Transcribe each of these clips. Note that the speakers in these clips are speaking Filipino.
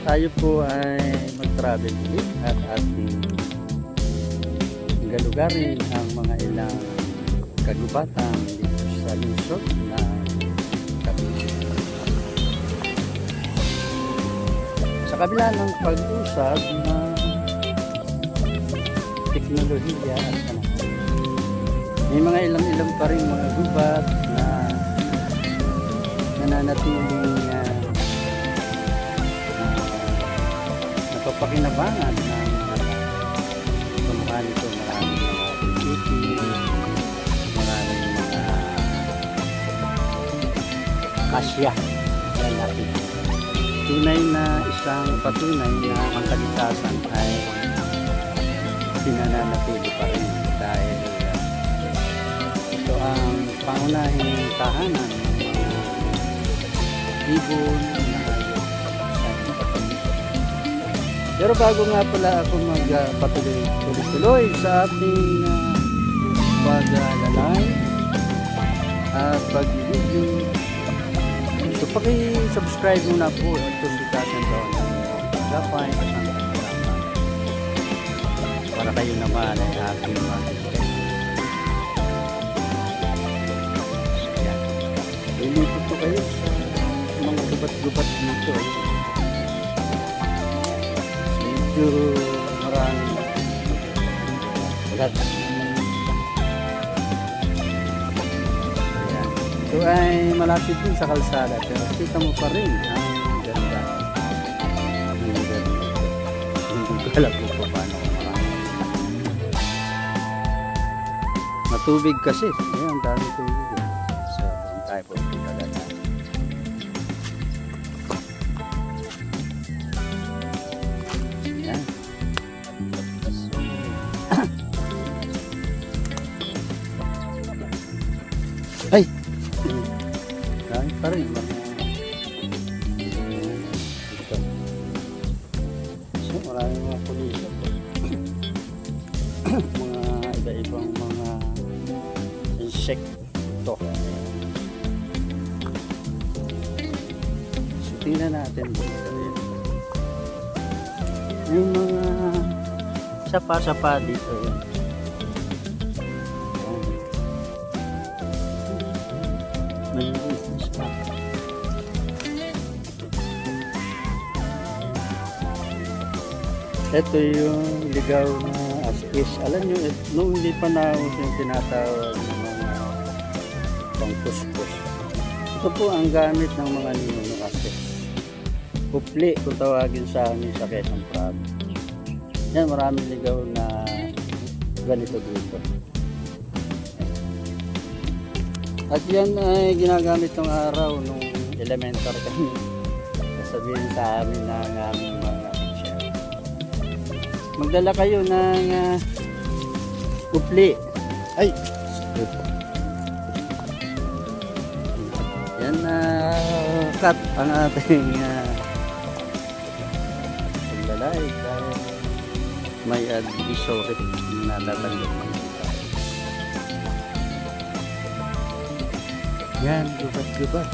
tayo po ay mag-travel ulit at ating galugarin ang mga ilang kagubatan dito sa lungsod na Cavite. Sa kabila ng pag-usad na teknolohiya at panahon, may mga ilang pa rin mga gubat na nananatiling napapakinabangan ng kamukha nito. Maraming mga activity, maraming mga kasya na natin. Tunay na isang patunay na ang kalikasan ay pinananatili pa rin dahil ito ang pangunahing tahanan ng mga ibon na hayop sa patuloy. Pero bago nga pala ako magpatuloy sa ating paglalay at pag-video, so paki-subscribe muna po at tusikasan doon gapay kasama para kayo naman ay aking mag-subscribe. Yan, lilipot ko kayo sa mga gubat-gubat dito. Medyo maraming ulat. Ayan. Ito ay malapit din sa kalsada pero kita mo pa rin ang ganda. Hindi ko alam kung paano marami. Matubig kasi. Ayan, dami tubig. So, ang tayo po talaga. Ay! Dami pa rin mga ito. So maraming mga pulis mga iba-ibang mga insekto. So tingnan natin yung mga sapa-sapa dito yun. Ito yung ligaw na askis. Alam nyo, nung hindi pa naus yung tinatawag ng mga pangkuskus. Ito po ang gamit ng mga ninunong askis. Kupli kung tawagin sa amin sa Quezon Province. Yan, maraming ligaw na ganito dito. At yan ay ginagamit ng araw nung elementary kami. Sasabihin sa amin ng aming mga teacher. Magdala kayo ng kupli. Ay! Yan na cut ang ating paglalay dahil may advisory na natatanggap ng tayo. Yan, gubat-gubat.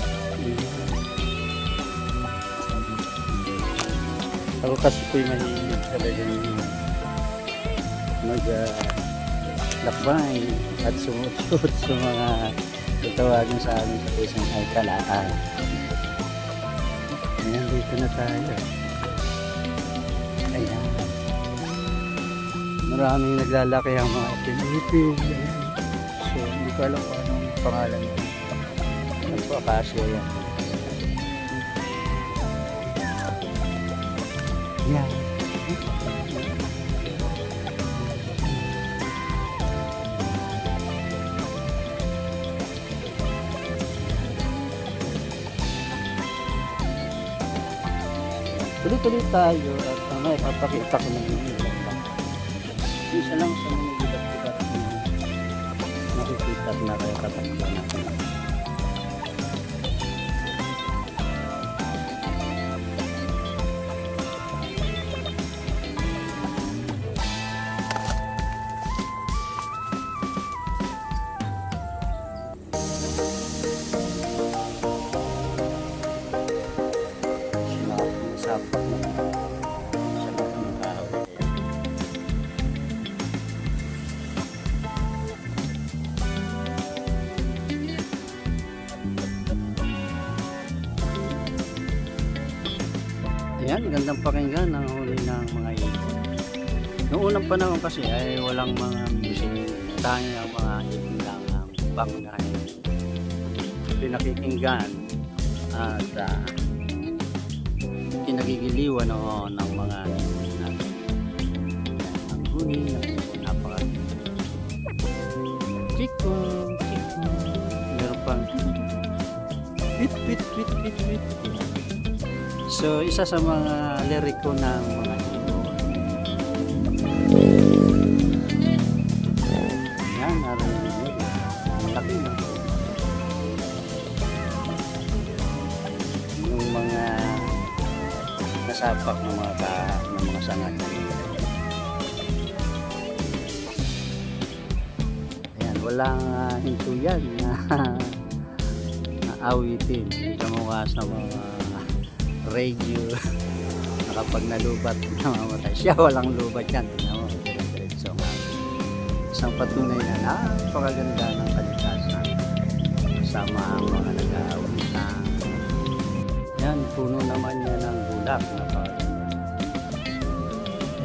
Ako kasi po'y mahilig talaga mag-lakbay at sumusunod sa mga tatawagin sa amin sa Quezon ay kalaan. Ayan, dito na tayo. Ayan. Maraming naglalaki ang mga Pilipin. So, hindi ko alam kung anong pangalan nito. Ano po, akasya yan. Yan. Tuloy-tuloy tayo at may papakita ko ng ilang lang. Isa lang sa mga gilat-gilat na nakikita na kaya tatakbo natin. Sapak na Ayan, gandang pakinggan ang huli ng mga ibon. Noong unang panahon kasi ay walang mga music. Tanging ang mga ibon lang ang pangunahin pinakikinggan at kinagigiliwan noon ng mga ibon natin. Ang huni ng ibon, napakaganda. Chiko, chiko. Meron pang pit, pit, pit, pit, pit. So, isa sa mga liriko ng mga ibon. Yan, narinig nyo. Ang laki na. Yung mga nasapak ng mga sangat na nila. Ayan, walang hinto yan na awitin. Hindi ka mukha sa mga radio na kapag nalubat namamatay siya, walang lubat yan. Tingnan mo, diretso nga. Isang patunay na napakaganda ng kalikasan kasama ang mga nag-aawitang. Yan, puno naman yan ng bulak. Napakaganda.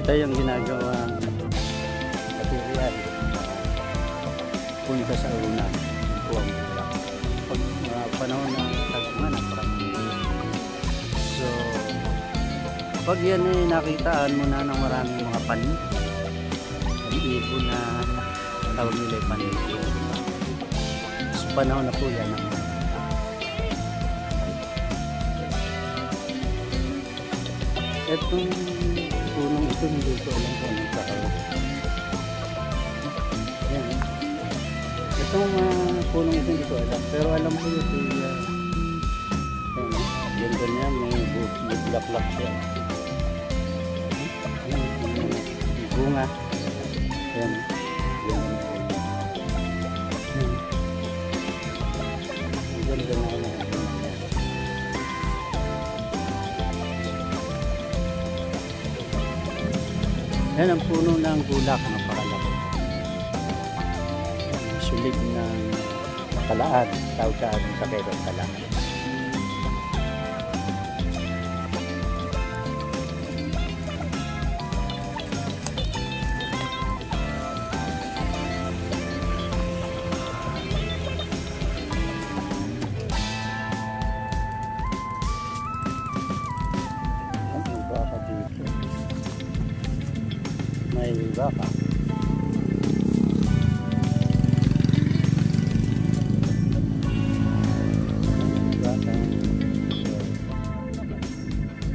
Ito yung ginagawang material punta sa ulan. Ito ang bulak. Pag panahon ng tagman, napakaganda. So, pag yan ay nakitaan mo na ng maraming mga panig, ang ibon na tawag nila ay panig. So, panahon na po yan. Itong punong ito, hindi ko alam kung anong tawag. Yan. Itong punong ito, hindi ko alam. Pero alam ko yung ganda niya, may bulaklak siya. May bunga. Ayan. Ganda na. Yan ang puno ng bulak na pakalaki. Sulig ng kalaan. Tawag sa atin sa Quezon, kalaan. May baka.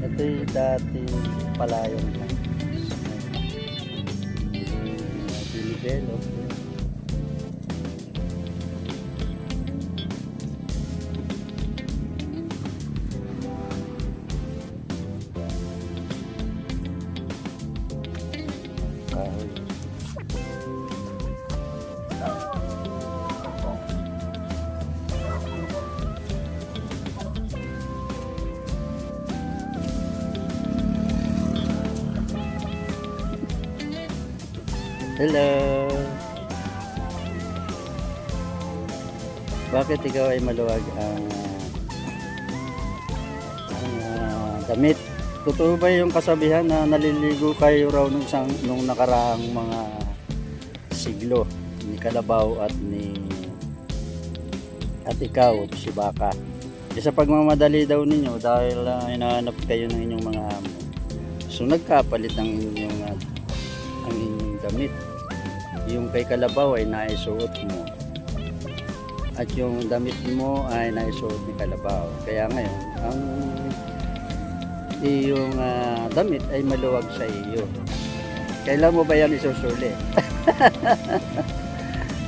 Ito yung dati palayan na. Binidevelop. Hello. Bakit ikaw ay maluwag ang damit? Totoo ba yung kasabihan na naliligo kayo raw nung nakaraang mga siglo ni Kalabaw at ikaw, si Baka? Sa pagmamadali daw ninyo dahil hinahanap kayo ng inyong mga amo. So nagkapalit ang inyong damit. Yung kay Kalabaw ay naisuot mo. At yung damit mo ay naisuot ni Kalabaw. Kaya ngayon, ang iyong damit ay maluwag sa iyo. Kailan mo ba yan isusuli?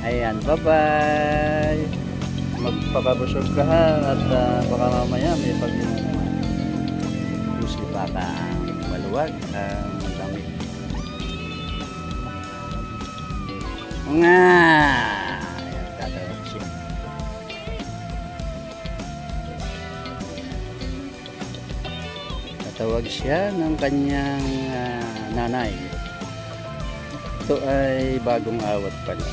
Ayan, bye-bye! Magpapabusog ka ha at baka mamaya may pag-inom naman. Gusto pa ka maluwag ang damit. Nga! Ayan, tatawag siya. Tatawag siya ng kanyang nanay. Ito ay bagong awat pala.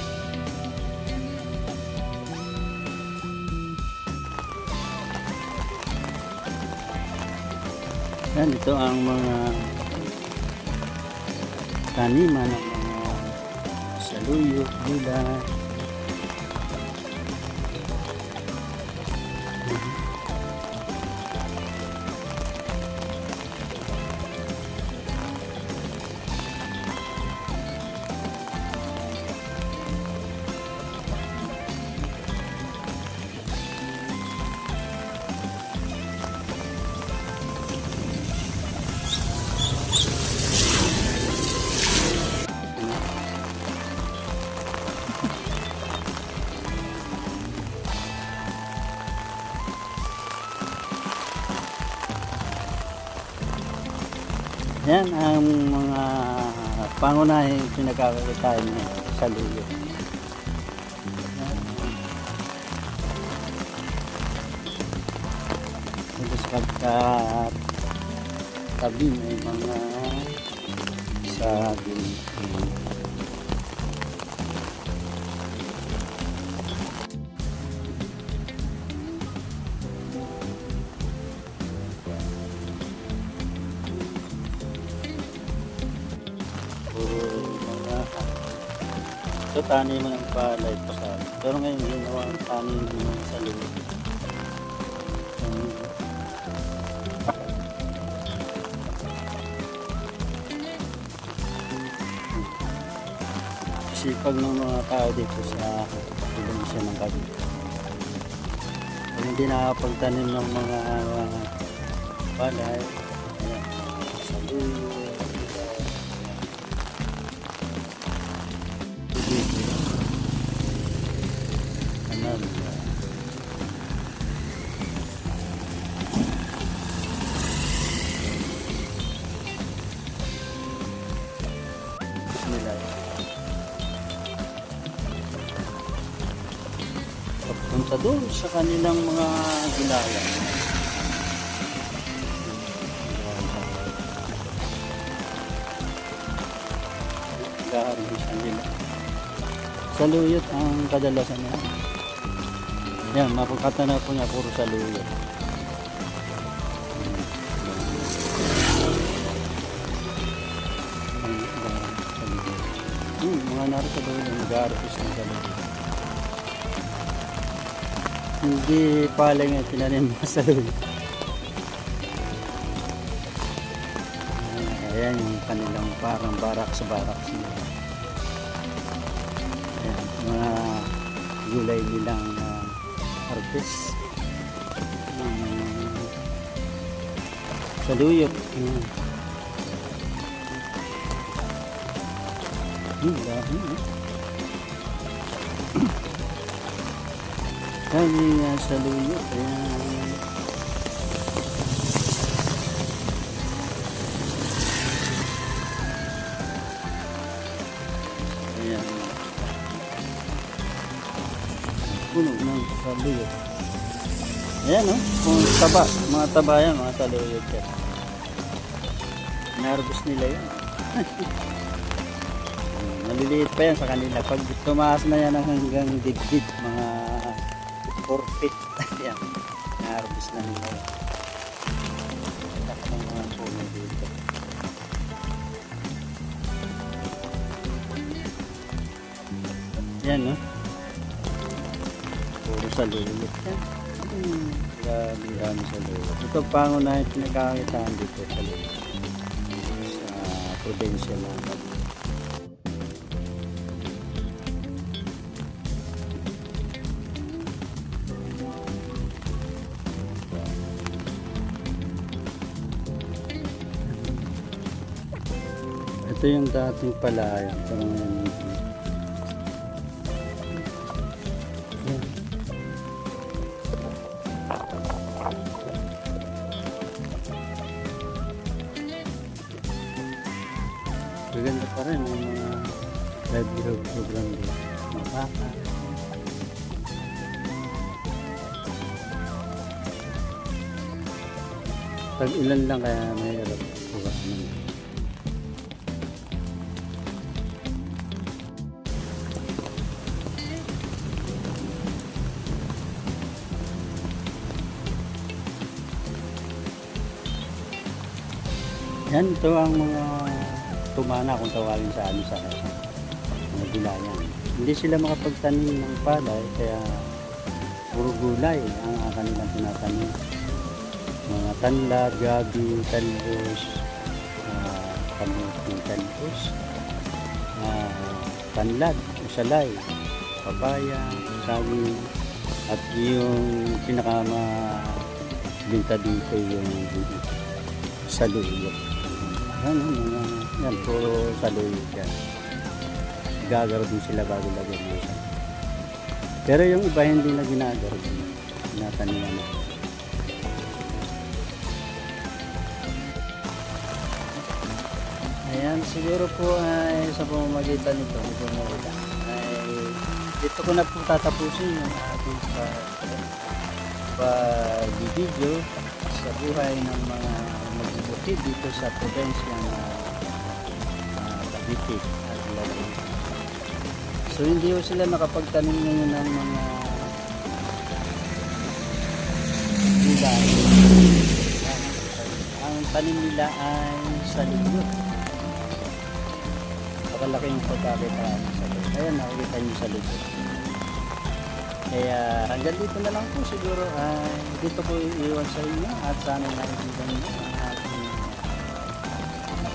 Yan, ito ang mga taniman ng mga saluyot, gulay. Yan ang mga pangunahing pinagkakakitaan niya sa luyo. Ito sa tabi may mga saging. Ito tanim ng palay pa sa amin. Pero ngayon ginawa ang tanim ng sa luyo. Sipag ng mga tao dito sa probinsya ng Cavite. Kung hindi nakapagtanim ng mga palay, ayan, sa luyo, nila. Papunta doon sa kanilang mga gulayan. Gaharbisan nila. Saluyot ang kadalasan niya. Yan, mapagkatanaw po niya puro saluyot. Mga narito doon yung mag-aarapis ng saluyot. Hindi pala nga tinanim mga saluyot. Ayan yung kanilang parang baraks nila. Ayan, mga gulay nilang harvest. Saluyot. Dami. Dami nga saluyot. Ayan. Ayan. Puno ng saluyot. Ayan o. Kung taba. Mga taba yan. Mga saluyot yan. Narbus nila yan. Maliliit pa yan sa kanila. Pag tumaas na yan hanggang dibdib, mga 4 feet. Yan. Narbus na nila yan. Takang mga puno dito. Yan no. Puro saluyot yan. Grabe saluyot. Ito pangunahin pinagkakakitaan dito saluyot. Sa probinsya ng Cavite. Ito yung dating palayan. Pero ngayon yan. Maganda pa rin yung mga livelihood program dito. Mga baka. Pag ilan lang kaya may hirap kuha ng Yan, ito ang mga tumana kung tawagin sa amin sa mga gulayan. Hindi sila makapagtanim ng palay kaya puro gulay ang kanilang tinatanim. Mga tanlad, gabi, talbos, kamuting talbos, tanlad, usalay, papaya, saging, at yung pinakamabinta dito yung saluyot. Yan, puro saluyot yan. Gagaro din sila bago lagyan mo siya. Pero yung iba hindi na ginagaro din. Tinataniman na. Ayan, siguro po ay sa pamamagitan nito, ay dito ko na po tatapusin yung ating pag-video sa buhay ng mga magbubukid dito sa probinsya ng Cavite at Laguna. So hindi ko sila nakapagtanim ngayon ng mga gulay. Ang tanim nila ay saluyot. Napakalaki yung pagkakitaan sa saluyot. Ayan, nakikita nyo sa likod. Kaya hanggang dito na lang po siguro ay dito po iiwan sa inyo at sana nakikita nyo ang ating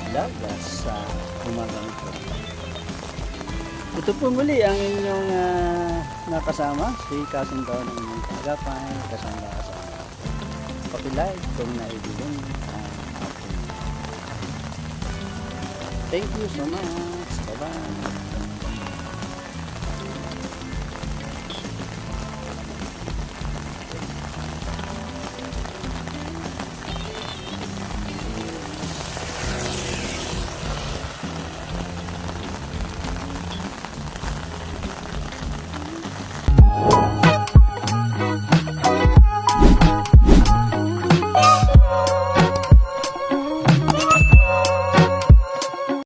vlog sa umagang ito. Ito po muli ang inyong nakasama, si Kasundaw ng inyong tagapan, kasama pakilike kung naibigan ang ating. Thank you so much. Bye-bye.